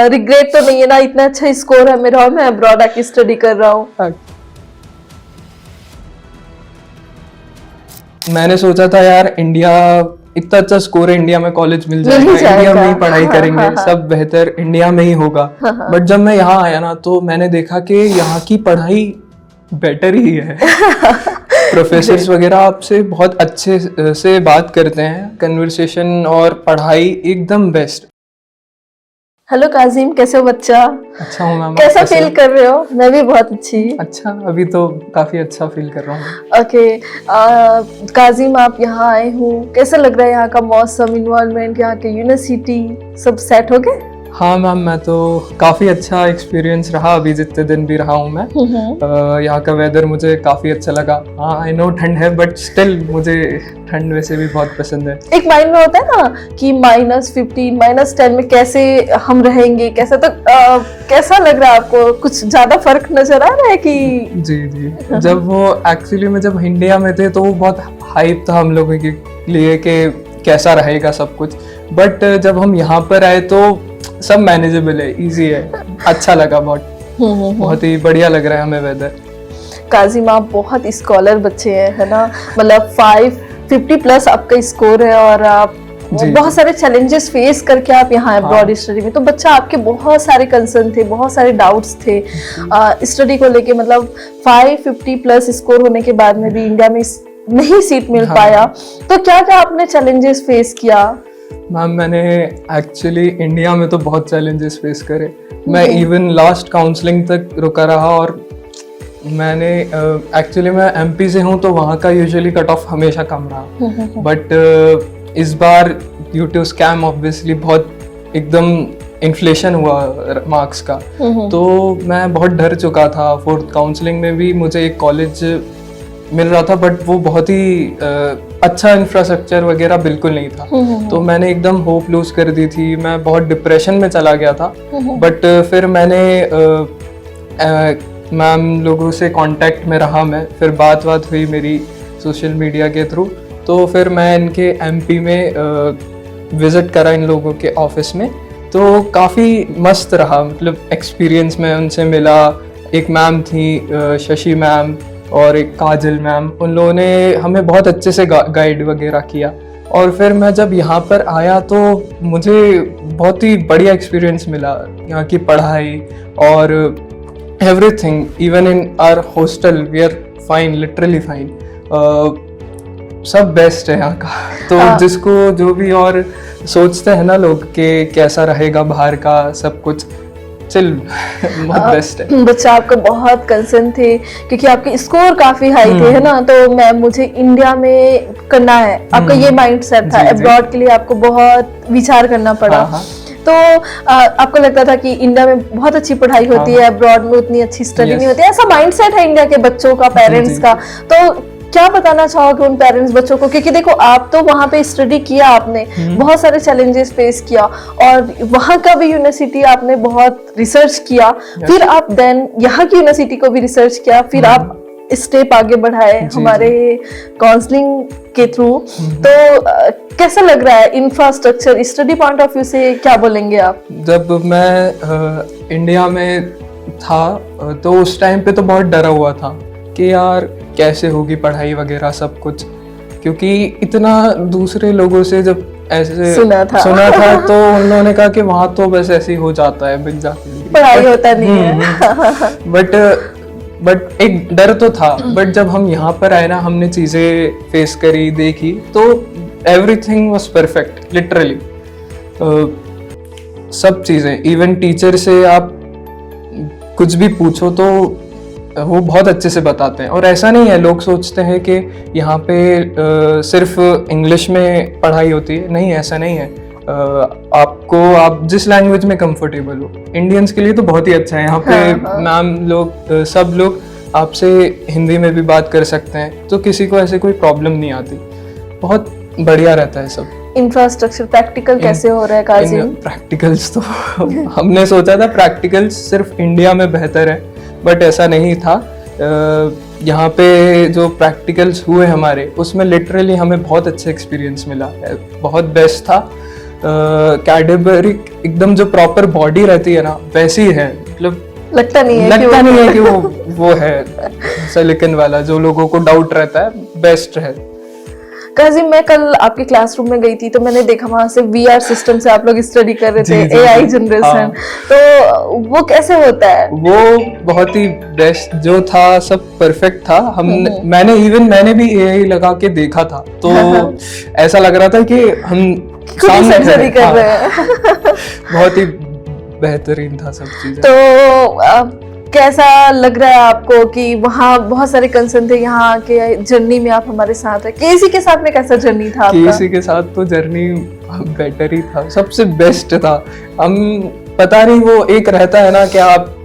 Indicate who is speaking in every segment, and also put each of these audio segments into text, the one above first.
Speaker 1: Regret तो नहीं है ना, इतना अच्छा स्कोर है मेरा और मैं अब्रॉड आके स्टडी कर रहा हूँ?
Speaker 2: मैंने सोचा था यार इंडिया इतना अच्छा स्कोर है, इंडिया में कॉलेज मिल
Speaker 1: ही
Speaker 2: जाएगा, इंडिया
Speaker 1: जाएगा।
Speaker 2: में ही पढ़ाई
Speaker 1: हाँ,
Speaker 2: करेंगे,
Speaker 1: हाँ, हाँ।
Speaker 2: सब बेहतर इंडिया में ही होगा। बट जब मैं यहाँ आया ना तो मैंने देखा कि यहाँ की पढ़ाई बेटर ही है। प्रोफेसर्स वगैरह आपसे बहुत अच्छे से बात करते हैं, कन्वर्सेशन और पढ़ाई एकदम बेस्ट।
Speaker 1: हेलो काजिम, कैसे हो बच्चा?
Speaker 2: अच्छा हूँ मैम,
Speaker 1: कैसा फील कर रहे हो? मैं भी बहुत अच्छी।
Speaker 2: अच्छा, अभी तो काफी अच्छा फील कर रहा हूँ।
Speaker 1: ओके, काजिम आप यहाँ आए हो, कैसा लग रहा है यहाँ का मौसम, इन्वायरमेंट, यहाँ के यूनिवर्सिटी, सब सेट हो गए?
Speaker 2: हाँ मैम, मैं तो काफ़ी अच्छा एक्सपीरियंस रहा अभी जितने दिन भी रहा हूँ मैं। यहाँ का वेदर मुझे काफ़ी अच्छा लगा। हाँ आई नो ठंड है, बट स्टिल मुझे ठंड वैसे भी बहुत पसंद है।
Speaker 1: एक माइंड में होता है ना कि -15 -10 में कैसे हम रहेंगे, कैसा, तो कैसा लग रहा है आपको? कुछ ज्यादा फर्क नजर आ रहा है कि?
Speaker 2: जी जी, जब वो एक्चुअली में जब इंडिया में थे तो वो बहुत हाइप था हम लोगों के लिए कि कैसा रहेगा सब कुछ, बट जब हम यहाँ पर आए तो सब मैनेजेबल है, इजी है, अच्छा लगा बहुत ही बढ़िया लग रहा है हमें वेदर।
Speaker 1: काजिम आप बहुत स्कॉलर बच्चे हैं, है ना? मतलब 550 प्लस आपका स्कोर है और आप बहुत सारे चैलेंजेस फेस करके आप यहाँ अब्रॉड स्टडी में, तो बच्चा आपके बहुत सारे कंसर्न थे, बहुत सारे डाउट्स थे स्टडी को लेके। मतलब 550 प्लस स्कोर होने के बाद में भी इंडिया में नहीं सीट मिल पाया, तो क्या क्या आपने चैलेंजेस फेस किया?
Speaker 2: मैम मैंने एक्चुअली इंडिया में तो बहुत चैलेंजेस फेस करे। मैं इवन लास्ट काउंसलिंग तक रुका रहा और मैंने एक्चुअली मैं एमपी से हूँ तो वहाँ का यूजुअली कट ऑफ हमेशा कम रहा, बट इस बार ड्यू टू स्कैम ऑब्वियसली बहुत एकदम इन्फ्लेशन हुआ मार्क्स का, तो मैं बहुत डर चुका था। फोर्थ काउंसलिंग में भी मुझे एक कॉलेज मिल रहा था, बट वो बहुत ही अच्छा इंफ्रास्ट्रक्चर वगैरह बिल्कुल नहीं था, तो मैंने एकदम होप लूज कर दी थी, मैं बहुत डिप्रेशन में चला गया था। बट फिर मैंने मैम लोगों से कांटेक्ट में रहा मैं, फिर बात हुई मेरी सोशल मीडिया के थ्रू, तो फिर मैं इनके एमपी में विज़िट करा इन लोगों के ऑफिस में, तो काफ़ी मस्त रहा, मतलब एक्सपीरियंस में उनसे मिला। एक मैम थी शशि मैम और एक काजल मैम, उन लोगों ने हमें बहुत अच्छे से गाइड वगैरह किया। और फिर मैं जब यहाँ पर आया तो मुझे बहुत ही बढ़िया एक्सपीरियंस मिला, यहाँ की पढ़ाई और everything. Even in our hostel we are fine, literally fine, सब बेस्ट है यहाँ का। तो जिसको जो भी और सोचते हैं ना लोग कि कैसा रहेगा बाहर का सब कुछ, चल बहुत बेस्ट है।
Speaker 1: बच्चा आपका बहुत कंसर्न थे क्योंकि आपके स्कोर काफी हाई थे, है ना? तो मैं मुझे इंडिया में करना है, आपका ये माइंड सेट था। अब्रॉड के लिए आपको बहुत विचार करना पड़ा। तो आपको लगता था कि इंडिया में बहुत अच्छी पढ़ाई होती है, अब्रॉड में उतनी अच्छी स्टडी नहीं होती है, ऐसा माइंड सेट है इंडिया के बच्चों का, पेरेंट्स का। तो क्या बताना चाहोगे उन पेरेंट्स बच्चों को? क्योंकि देखो आप तो वहाँ पे स्टडी किया, आपने बहुत सारे चैलेंजेस फेस किया और वहाँ का भी यूनिवर्सिटी आपने बहुत रिसर्च किया, फिर आप देन यहाँ की यूनिवर्सिटी को भी रिसर्च किया, फिर आप स्टेप आगे बढ़ाए हमारे काउंसलिंग के थ्रू। तो कैसा लग रहा है infrastructure, study point of view से क्या बोलेंगे आप?
Speaker 2: जब मैं इंडिया में था तो उस टाइम पे तो बहुत डरा हुआ था कि यार कैसे होगी पढ़ाई वगैरह सब कुछ, क्योंकि इतना दूसरे लोगों से जब ऐसे सुना था तो उन्होंने कहा कि वहाँ तो बस ऐसे ही हो जाता है, बिक जाती है,
Speaker 1: पढ़ाई होता नहीं है।
Speaker 2: बट एक डर तो था। बट जब हम यहाँ पर आए ना, हमने चीज़ें फेस करी, देखी, तो एवरीथिंग वाज परफेक्ट, लिटरली सब चीज़ें। इवन टीचर से आप कुछ भी पूछो तो वो बहुत अच्छे से बताते हैं। और ऐसा नहीं है, लोग सोचते हैं कि यहाँ पे सिर्फ इंग्लिश में पढ़ाई होती है, नहीं, ऐसा नहीं है। आप जिस लैंग्वेज में कंफर्टेबल हो, इंडियंस के लिए तो बहुत ही अच्छा है यहाँ पे। मैम लोग सब लोग आपसे हिंदी में भी बात कर सकते हैं, तो किसी को ऐसे कोई प्रॉब्लम नहीं आती, बहुत बढ़िया रहता है सब।
Speaker 1: इंफ्रास्ट्रक्चर प्रैक्टिकल कैसे हो रहा है काजिम?
Speaker 2: प्रैक्टिकल्स तो हमने सोचा था प्रैक्टिकल्स सिर्फ इंडिया में बेहतर है, बट ऐसा नहीं था। यहाँ पे जो प्रैक्टिकल्स हुए हमारे, उसमें लिटरली हमें बहुत अच्छा एक्सपीरियंस मिला, बहुत बेस्ट था। कैडबरिक एकदम जो प्रॉपर बॉडी रहती है ना वैसी है, मतलब
Speaker 1: लगता नहीं है
Speaker 2: कि वो है सिलिकॉन वाला, जो लोगों को डाउट रहता है बेस्ट है।
Speaker 1: काजिम, मैं कल आपके क्लासरूम में गई थी तो मैंने देखा वहां से VR सिस्टम से आप लोग स्टडी कर रहे थे, AI जनरेशन। तो वो कैसे होता है?
Speaker 2: वो बहुत ही बेस्ट जो था, सब परफेक्ट था। मैंने भी AI लगा के देखा था, तो ऐसा लग रहा था कि हम
Speaker 1: सर्जरी कर रहे हैं।
Speaker 2: बहुत ही बेहतरीन था सब चीजें।
Speaker 1: तो कैसा लग रहा है आपको कि वहाँ बहुत सारे कंसर्न थे, यहाँ के जर्नी में आप हमारे साथ है? केसी के साथ में कैसा जर्नी था आपका?
Speaker 2: केसी के साथ तो जर्नी बेटर ही था, सबसे बेस्ट था। हम पता नहीं, वो एक रहता है ना कि आप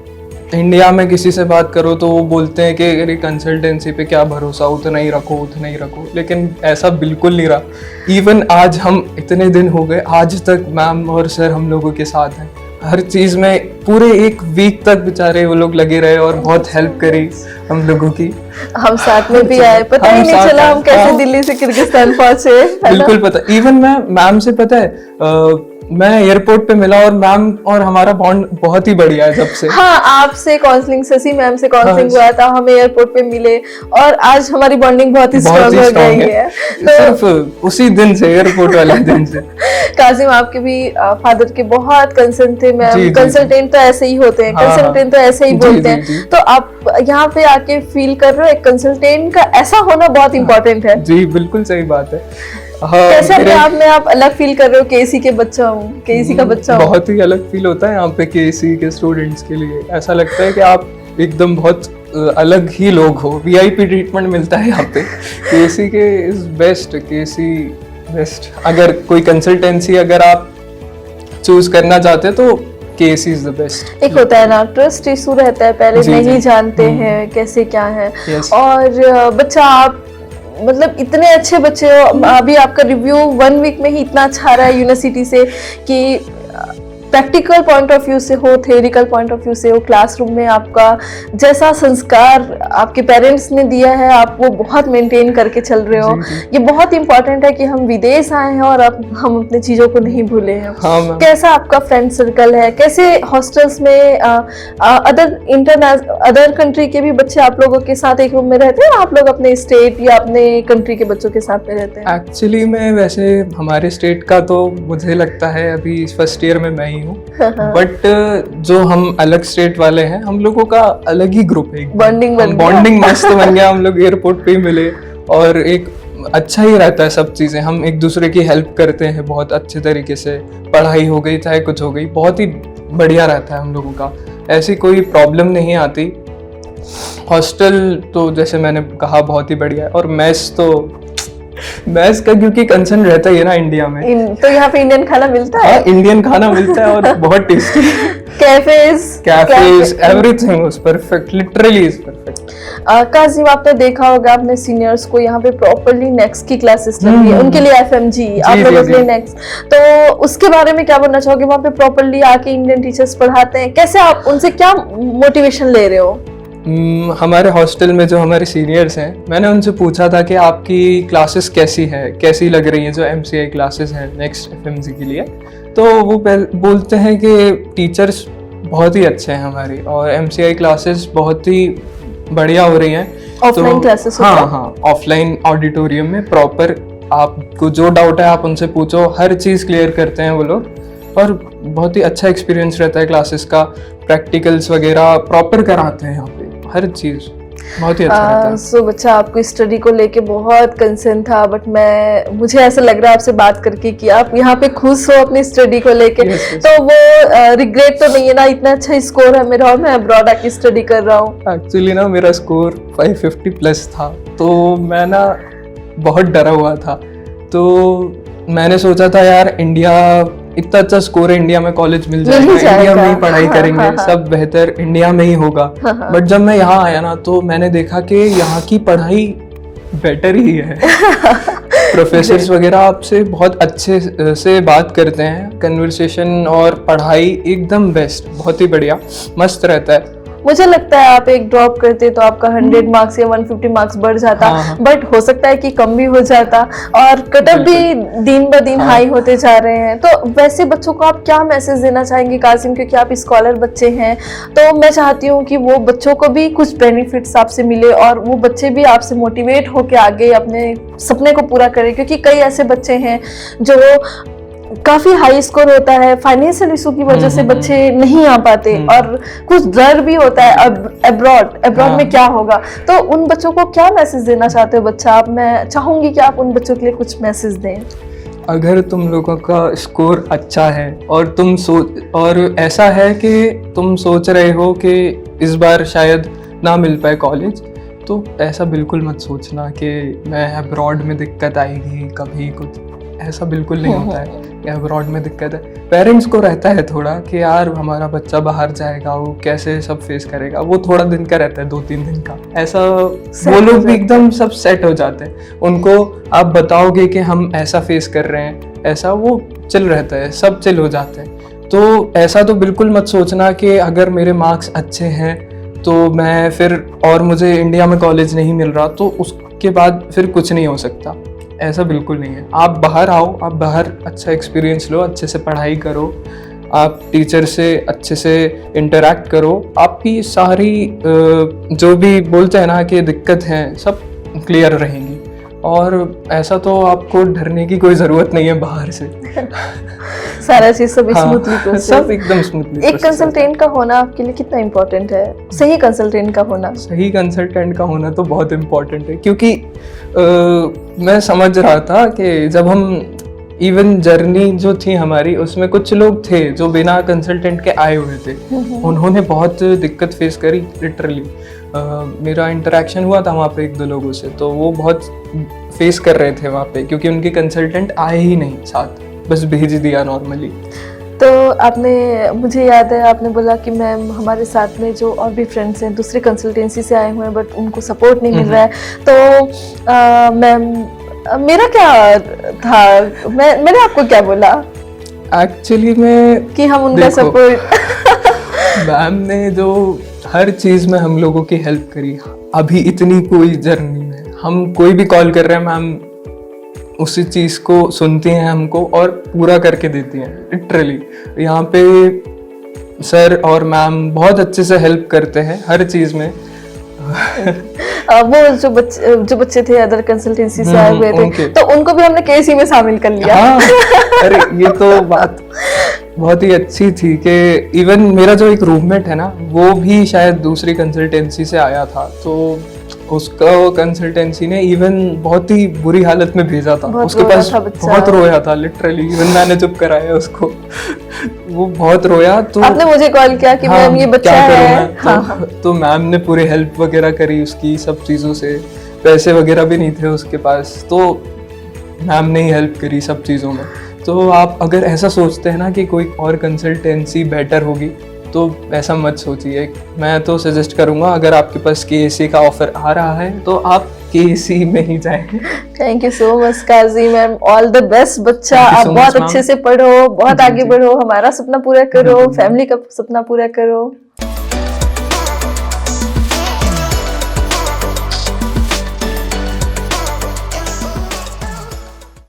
Speaker 2: इंडिया में किसी से बात करो तो वो बोलते हैं कि अरे कंसल्टेंसी पे क्या भरोसा, उतना ही रखो, लेकिन ऐसा बिल्कुल नहीं रहा। इवन आज हम इतने दिन हो गए, आज तक मैम और सर हम लोगों के साथ हैं हर चीज में। पूरे एक वीक तक बेचारे वो लोग लगे रहे और बहुत हेल्प करी हम लोगों की।
Speaker 1: हम साथ में भी आए, पता ही नहीं चला हम कैसे दिल्ली से किर्गिस्तान पहुंचे।
Speaker 2: बिल्कुल पता। इवन मैं मैम से, पता है, मैं एयरपोर्ट पे मिला और मैम और हमारा बॉन्ड बहुत ही बढ़िया है जब से।
Speaker 1: हाँ, आपसे काउंसलिंग, शशि मैम से काउंसलिंग हुआ था, हम एयरपोर्ट पे मिले और आज हमारी बॉन्डिंग बहुत ही स्ट्रांग हो गई है।
Speaker 2: सिर्फ उसी दिन से, एयरपोर्ट वाले दिन से।
Speaker 1: काजिम, आपके भी फादर के बहुत कंसर्न थे मैम। कंसल्टेंट तो ऐसे ही होते हैं, कंसल्टेंट तो ऐसे ही बोलते हैं। तो आप यहाँ पे आके फील कर रहे हो एक कंसल्टेंट का ऐसा होना बहुत इंपॉर्टेंट है।
Speaker 2: जी बिल्कुल सही बात है।
Speaker 1: कैसा अपने आप में आप अलग फील कर रहे हो? केसी के बच्चा हूँ, केसी का बच्चा हूँ।
Speaker 2: बहुत ही अलग फील होता है यहाँ पे केसी के स्टूडेंट्स के लिए। ऐसा लगता है कि आप एकदम बहुत अलग ही लोग हो, VIP ट्रीटमेंट मिलता है यहाँ पे। केसी के इज बेस्ट, केसी बेस्ट। अगर कोई कंसल्टेंसी अगर आप चूज करना चाहते हैं तो केसी इज द बेस्ट।
Speaker 1: एक होता है ना, ट्रस्ट इशू रहता है, पहले नहीं जानते हैं कैसे क्या है। और बच्चा, आप मतलब इतने अच्छे बच्चे हो, अभी आपका रिव्यू 1 वीक में ही इतना अच्छा आ रहा है यूनिवर्सिटी से कि प्रैक्टिकल पॉइंट ऑफ व्यू से हो, थ्योरिकल पॉइंट ऑफ व्यू से हो, क्लासरूम में आपका जैसा संस्कार आपके पेरेंट्स ने दिया है आप वो बहुत मेंटेन करके चल रहे हो। ये बहुत इंपॉर्टेंट है कि हम विदेश आए हैं और अब हम अपने चीज़ों को नहीं भूले हैं।
Speaker 2: हाँ,
Speaker 1: कैसा आपका फ्रेंड सर्कल है? कैसे हॉस्टल्स में अदर कंट्री के भी बच्चे आप लोगों के साथ एक रूम में रहते हैं? आप लोग अपने स्टेट या अपने कंट्री के बच्चों के साथ में रहते हैं?
Speaker 2: एक्चुअली मैं वैसे हमारे स्टेट का तो मुझे लगता है अभी फर्स्ट ईयर में मैं ही हूँ, बट जो हम अलग स्टेट वाले हैं हम लोगों का अलग ही ग्रुप है। बॉन्डिंग मस्त बन गया। हम लोग एयरपोर्ट पे ही मिले और एक अच्छा ही रहता है सब चीज़ें। हम एक दूसरे की हेल्प करते हैं बहुत अच्छे तरीके से। पढ़ाई हो गई चाहे कुछ हो गई, बहुत ही बढ़िया रहता है हम लोगों का, ऐसी कोई प्रॉब्लम नहीं आती। हॉस्टल तो जैसे मैंने कहा बहुत ही बढ़िया है। और मैथ्स का क्योंकि कंसर्न रहता ही है ना इंडिया में,
Speaker 1: तो यहाँ पे इंडियन खाना मिलता है।
Speaker 2: इंडियन खाना मिलता है और बहुत tasty. Cafes everything was perfect, literally is perfect.
Speaker 1: Kazim, आपने देखा होगा अपने सीनियर्स को यहाँ पे प्रॉपर्ली नेक्स्ट की क्लासेस लग रही है, उनके लिए FMG, आप लोगों के लिए नेक्स्ट। तो उसके बारे में क्या बोलना चाहोगे? वहाँ पे प्रॉपर्ली आके इंडियन टीचर्स पढ़ाते हैं, कैसे आप उनसे क्या मोटिवेशन ले रहे हो?
Speaker 2: हमारे हॉस्टल में जो हमारे सीनियर्स हैं, मैंने उनसे पूछा था कि आपकी क्लासेस कैसी लग रही हैं, जो MCI क्लासेस हैं नेक्स्ट FMG के लिए। तो वो बोलते हैं कि टीचर्स बहुत ही अच्छे हैं हमारे और MCI क्लासेस बहुत ही बढ़िया हो रही हैं।
Speaker 1: Offline classes?
Speaker 2: हाँ, ऑफलाइन ऑडिटोरियम में प्रॉपर आपको जो डाउट है आप उनसे पूछो, हर चीज़ क्लियर करते हैं वो लोग और बहुत ही अच्छा एक्सपीरियंस रहता है क्लासेस का। प्रैक्टिकल्स वगैरह प्रॉपर कराते हैं यहाँ पे, हर चीज़ बहुत ही अच्छा रहता है।
Speaker 1: सो बच्चा, आपको स्टडी को लेके बहुत कंसर्न था, बट मुझे ऐसा लग रहा है आपसे बात करके कि आप यहाँ पे खुश हो अपनी स्टडी को लेके। तो वो रिग्रेट तो नहीं है ना? इतना अच्छा स्कोर है मेरा और मैं अब्रॉड आके स्टडी कर रहा हूँ।
Speaker 2: एक्चुअली ना मेरा स्कोर 550+ था, तो मैं ना बहुत डरा हुआ था। तो मैंने सोचा था यार इंडिया इतना अच्छा स्कोर है, इंडिया में कॉलेज मिल जाएगा, इंडिया में ही पढ़ाई करेंगे, सब बेहतर इंडिया में ही होगा। बट जब मैं यहाँ आया ना तो मैंने देखा कि यहाँ की पढ़ाई बेटर ही है। प्रोफेसर्स वगैरह आपसे बहुत अच्छे से बात करते हैं, कन्वर्सेशन और पढ़ाई एकदम बेस्ट, बहुत ही बढ़िया, मस्त रहता है।
Speaker 1: मुझे लगता है आप एक ड्रॉप करते तो आपका 100 मार्क्स या 150 मार्क्स बढ़ जाता,
Speaker 2: हाँ।
Speaker 1: बट हो सकता है कि कम भी हो जाता, और कटअप भी दिन ब दिन हाई होते जा रहे हैं। तो वैसे बच्चों को आप क्या मैसेज देना चाहेंगे कासिम, क्योंकि आप स्कॉलर बच्चे हैं, तो मैं चाहती हूँ कि वो बच्चों को भी कुछ बेनिफिट्स आपसे मिले और वो बच्चे भी आपसे मोटिवेट होकर आगे अपने सपने को पूरा करें, क्योंकि कई ऐसे बच्चे हैं जो काफी हाई स्कोर होता है, फाइनेंशियल इशू की वजह से बच्चे नहीं आ पाते, और कुछ डर भी होता है अब्रॉड में क्या होगा। तो उन बच्चों को क्या मैसेज देना चाहते हो बच्चा आप? मैं चाहूंगी कि आप उन बच्चों के लिए कुछ मैसेज दें।
Speaker 2: अगर तुम लोगों का स्कोर अच्छा है और ऐसा है कि तुम सोच रहे हो कि इस बार शायद ना मिल पाए कॉलेज, तो ऐसा बिल्कुल मत सोचना कि मैं अब्रॉड में दिक्कत आएगी कभी, कुछ ऐसा बिल्कुल नहीं होता है कि अब्रॉड में दिक्कत है। पेरेंट्स को रहता है थोड़ा कि यार हमारा बच्चा बाहर जाएगा, वो कैसे सब फेस करेगा, वो थोड़ा दिन का रहता है, 2-3 दिन का, ऐसा वो लोग भी एकदम सब सेट हो जाते हैं। उनको आप बताओगे कि हम ऐसा फेस कर रहे हैं, ऐसा वो चिल रहता है, सब चिल हो जाते हैं। तो ऐसा तो बिल्कुल मत सोचना कि अगर मेरे मार्क्स अच्छे हैं तो मैं फिर, और मुझे इंडिया में कॉलेज नहीं मिल रहा तो उसके बाद फिर कुछ नहीं हो सकता, ऐसा बिल्कुल नहीं है। आप बाहर आओ, आप बाहर अच्छा एक्सपीरियंस लो, अच्छे से पढ़ाई करो, आप टीचर से अच्छे से इंटरेक्ट करो, आपकी सारी जो भी बोलते हैं ना कि दिक्कत है सब क्लियर रहेंगी, और ऐसा तो आपको डरने की कोई ज़रूरत नहीं है बाहर से।
Speaker 1: सारा चीज सब स्मूथली
Speaker 2: सब एकदम स्मूथली।
Speaker 1: एक कंसल्टेंट का होना आपके लिए कितना इम्पोर्टेंट है? सही कंसल्टेंट का होना,
Speaker 2: सही कंसल्टेंट का होना तो बहुत इम्पोर्टेंट है, क्योंकि मैं समझ रहा था कि जब हम इवन जर्नी जो थी हमारी, उसमें कुछ लोग थे जो बिना कंसल्टेंट के आए हुए थे, उन्होंने बहुत दिक्कत फेस करी लिटरली। मेरा इंटरेक्शन हुआ था वहाँ पे 1-2 लोगों से, तो वो बहुत फेस कर रहे थे वहाँ पे, क्योंकि उनके कंसल्टेंट आए ही नहीं साथ, बस भेज दिया नॉर्मली।
Speaker 1: तो आपने, मुझे याद है आपने बोला कि मैम हमारे साथ में जो और भी फ्रेंड्स हैं दूसरी कंसल्टेंसी से आए हुए हैं बट उनको सपोर्ट नहीं मिल रहा है, तो मैम मेरा क्या था, मैंने आपको क्या बोला
Speaker 2: एक्चुअली में
Speaker 1: कि हम उनका सपोर्ट
Speaker 2: मैम ने जो हर चीज़ में हम लोगों की हेल्प करी, अभी इतनी कोई जर्नी में हम कोई भी कॉल कर रहे हैं, मैम उसी चीज़ को सुनती हैं हमको और पूरा करके देती हैं लिटरली। यहाँ पे सर और मैम बहुत अच्छे से हेल्प करते हैं हर चीज़ में।
Speaker 1: वो जो बच्चे थे अदर कंसल्टेंसी से आए हुए थे, तो उनको भी हमने केसी में शामिल कर लिया।
Speaker 2: हाँ, अरे ये तो बात बहुत ही अच्छी थी कि इवन मेरा जो एक रूममेट है ना, वो भी शायद दूसरी कंसल्टेंसी से आया था, तो उसका कंसल्टेंसी ने इवन बहुत ही बुरी हालत में भेजा था, उसके पास बहुत रोया था लिटरली, इवन मैंने चुप कराया उसको। वो बहुत रोया, तो
Speaker 1: आपने मुझे कॉल किया कि मैम ये बच्चा है,
Speaker 2: तो मैम ने पूरी हेल्प वगैरह करी उसकी सब चीज़ों से। पैसे वगैरह भी नहीं थे उसके पास, तो मैम ने ही हेल्प करी सब चीज़ों में। तो आप अगर ऐसा सोचते हैं ना कि कोई और कंसल्टेंसी बेटर होगी, तो ऐसा मत सोचिए। मैं तो सजेस्ट करूंगा, अगर आपके पास केएससी का ऑफर आ रहा है तो आप केएससी में ही जाएं।
Speaker 1: Thank you so much Kazi ma'am, all the best बच्चा, आप बहुत अच्छे से पढ़ो, बहुत आगे बढ़ो, हमारा सपना पूरा करो, फैमिली का सपना पूरा करो।